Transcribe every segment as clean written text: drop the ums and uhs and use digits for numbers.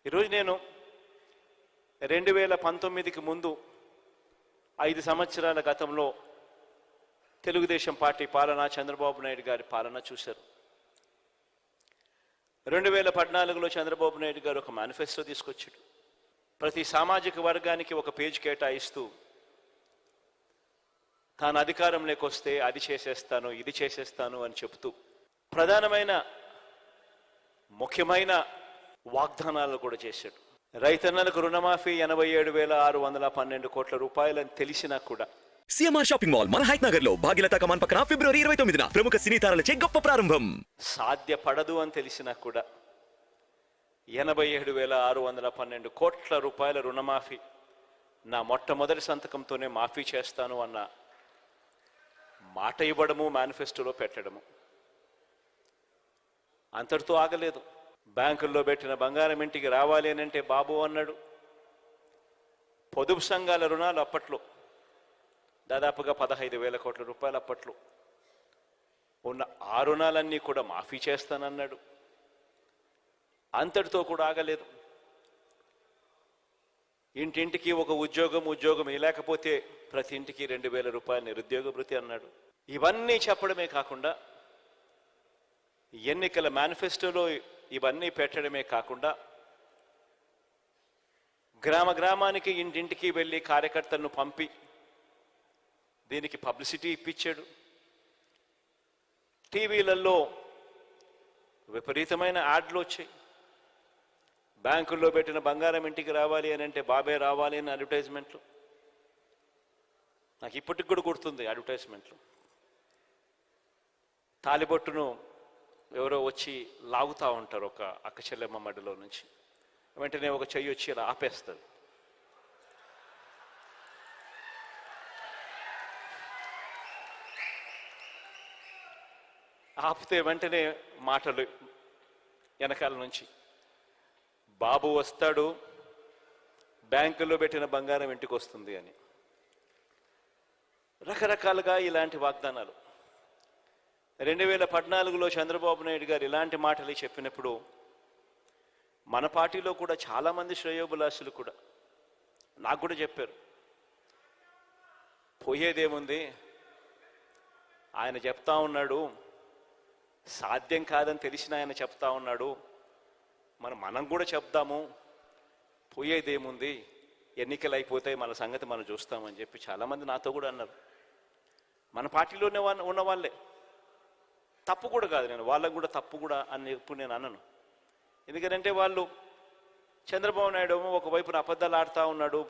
ఈరోజు నేను 2019కి ముందు 5 సంవత్సరాల గతంలో తెలుగుదేశం పార్టీ పాలన, చంద్రబాబు నాయుడు గారి పాలన చూశారు. 2014లో చంద్రబాబు నాయుడు గారు ఒక మేనిఫెస్టో తీసుకొచ్చాడు. ప్రతి సామాజిక వర్గానికి ఒక పేజ్ కేటాయిస్తూ తాను అధికారంలోకి వస్తే అది చేసేస్తాను, ఇది చేసేస్తాను అని చెప్తూ ప్రధానమైన ముఖ్యమైన వాగ్దానాలు కూడా చేశాడు. రైతన్నలకు రుణమాఫీ 87,612 కోట్ల రూపాయలని తెలిసినా కూడా సిఎంఆర్ షాపింగ్ మాల్ మన హైట్ నగర్ లో భాగ్యలతా కమాన్ పక్కన ఫిబ్రవరి 29న ప్రముఖ సినీ తారలచే గొప్ప ప్రారంభం. సాధ్యపడదు అని తెలిసినా కూడా 87,612 కోట్ల రూపాయల రుణమాఫీ నా మొట్టమొదటి సంతకంతోనే మాఫీ చేస్తాను అన్న మాట ఇవ్వడము, మేనిఫెస్టోలో పెట్టడము. అంతటితో ఆగలేదు. బ్యాంకుల్లో పెట్టిన బంగారం ఇంటికి రావాలి అని అంటే బాబు అన్నాడు. పొదుపు సంఘాల రుణాలు అప్పట్లో దాదాపుగా 15,000 కోట్ల రూపాయలు అప్పట్లో ఉన్న ఆ రుణాలన్నీ కూడా మాఫీ చేస్తానన్నాడు. అంతటితో కూడా ఆగలేదు. ఇంటింటికి ఒక ఉద్యోగం లేకపోతే ప్రతి ఇంటికి 2,000 రూపాయల నిరుద్యోగ భృతి అన్నాడు. ఇవన్నీ చెప్పడమే కాకుండా ఎన్నికల మేనిఫెస్టోలో ఇవన్నీ పెట్టడమే కాకుండా గ్రామానికి ఇంటింటికి వెళ్ళి కార్యకర్తలను పంపి దీనికి పబ్లిసిటీ ఇప్పించాడు. టీవీలలో విపరీతమైన యాడ్లు వచ్చాయి. బ్యాంకుల్లో పెట్టిన బంగారం ఇంటికి రావాలి అని అంటే బాబే రావాలి అని అడ్వర్టైజ్మెంట్లు. నాకు ఇప్పటికి కూడా గుర్తుంది అడ్వర్టైజ్మెంట్లు. తాలిబొట్టును ఎవరో వచ్చి లాగుతూ ఉంటారు ఒక అక్క చెల్లెమ్మ మడిలో నుంచి. వెంటనే ఒక చెయ్యి వచ్చి ఇలా ఆపేస్తుంది. ఆపితే వెంటనే మాటలు వెనకాల నుంచి, బాబు వస్తాడు, బ్యాంకుల్లో పెట్టిన బంగారం ఇంటికి వస్తుంది అని. రకరకాలుగా ఇలాంటి వాగ్దానాలు. 2014లో చంద్రబాబు నాయుడు గారు ఇలాంటి మాటలు చెప్పినప్పుడు మన పార్టీలో కూడా చాలామంది శ్రేయోభిలాషులు కూడా నాకు కూడా చెప్పారు, పోయేదేముంది, ఆయన చెప్తా ఉన్నాడు, సాధ్యం కాదని తెలిసిన ఆయన చెప్తా ఉన్నాడు, మనం కూడా చెప్దాము, పోయేదేముంది, ఎన్నికలు అయిపోతాయి, మన సంగతి మనం చూస్తామని చెప్పి చాలామంది నాతో కూడా అన్నారు. మన పార్టీలోనే ఉన్న వాళ్ళే. తప్పు కూడా కాదు, నేను వాళ్ళకు కూడా తప్పు కూడా అని ఇప్పుడు నేను అన్నాను. ఎందుకంటే వాళ్ళు చంద్రబాబు నాయుడు ఒకవైపున అబద్ధాలు ఆడుతూ ఉన్నాడు,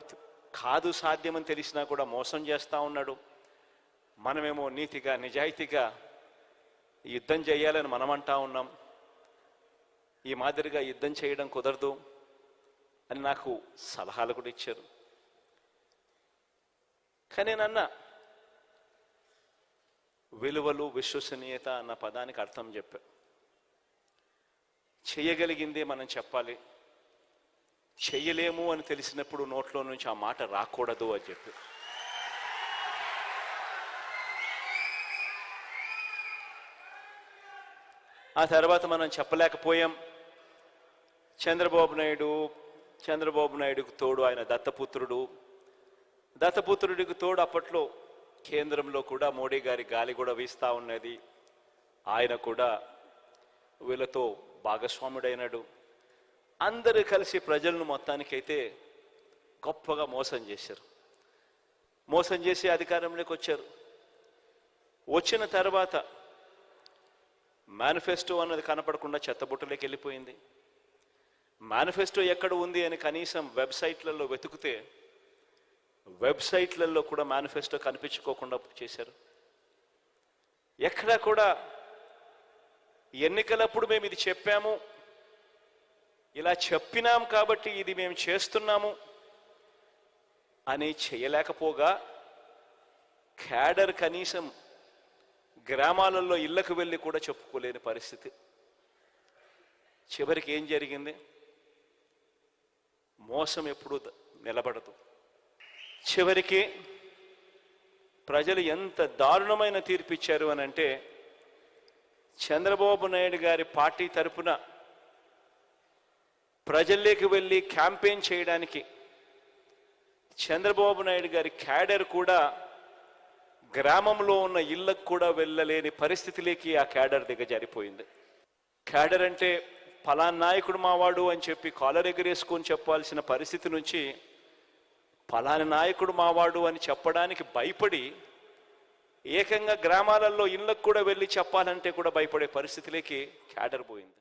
కాదు సాధ్యమని తెలిసినా కూడా మోసం చేస్తూ ఉన్నాడు. మనమేమో నీతిగా నిజాయితీగా యుద్ధం చేయాలని మనం అంటా ఉన్నాం. ఈ మాదిరిగా యుద్ధం చేయడం కుదరదు అని నాకు సలహాలు కూడా ఇచ్చారు. కానీ నేను అన్నా, విలువలు, విశ్వసనీయత అన్న పదానికి అర్థం చెప్పా. చేయగలిగిందే మనం చెప్పాలి, చెయ్యలేము అని తెలిసినప్పుడు నోట్లో నుంచి ఆ మాట రాకూడదు అని చెప్పి. ఆ తర్వాత మనం చెప్పలేకపోయాం. చంద్రబాబు నాయుడుకు తోడు ఆయన దత్తపుత్రుడికి తోడు అప్పట్లో కేంద్రంలో కూడా మోడీ గారి గాలి కూడా వీస్తూ ఉన్నది. ఆయన కూడా వీళ్ళతో భాగస్వాముడైనాడు. అందరూ కలిసి ప్రజలను మొత్తానికైతే గొప్పగా మోసం చేశారు. మోసం చేసి అధికారంలోకి వచ్చారు. వచ్చిన తర్వాత మేనిఫెస్టో అన్నది కనపడకుండా చెత్తబుట్టలోకి వెళ్ళిపోయింది. మేనిఫెస్టో ఎక్కడ ఉంది అని కనీసం వెబ్సైట్లలో వెతికితే వెబ్సైట్లలో కూడా మేనిఫెస్టో కనిపించుకోకుండా చేశారు. ఎక్కడా కూడా ఎన్నికలప్పుడు మేము ఇది చెప్పాము, ఇలా చెప్పినాం కాబట్టి ఇది మేము చేస్తున్నాము అని చేయలేకపోగా క్యాడర్ కనీసం గ్రామాలలో ఇళ్లకు వెళ్ళి కూడా చెప్పుకోలేని పరిస్థితి. చివరికి ఏం జరిగింది? మోసం ఎప్పుడు నిలబడదు. చివరికి ప్రజలు ఎంత దారుణమైన తీర్పు ఇచ్చారు అని అంటే, చంద్రబాబు నాయుడు గారి పార్టీ తరపున ప్రజల్లోకి వెళ్ళి క్యాంపెయిన్ చేయడానికి చంద్రబాబు నాయుడు గారి క్యాడర్ కూడా గ్రామంలో ఉన్న ఇళ్లకు కూడా వెళ్ళలేని పరిస్థితిలోకి ఆ క్యాడర్ దిగజారిపోయింది. క్యాడర్ అంటే ఫలానా నాయకుడు మావాడు అని చెప్పి కాలర్ ఎగరేసుకొని చెప్పాల్సిన పరిస్థితి నుంచి ఫలానా నాయకుడు మావాడు అని చెప్పడానికి భయపడి ఏకంగా గ్రామాలలో ఇళ్లకు కూడా వెళ్ళి చెప్పాలంటే కూడా భయపడే పరిస్థితిలోకి క్యాడర్ పోయింది.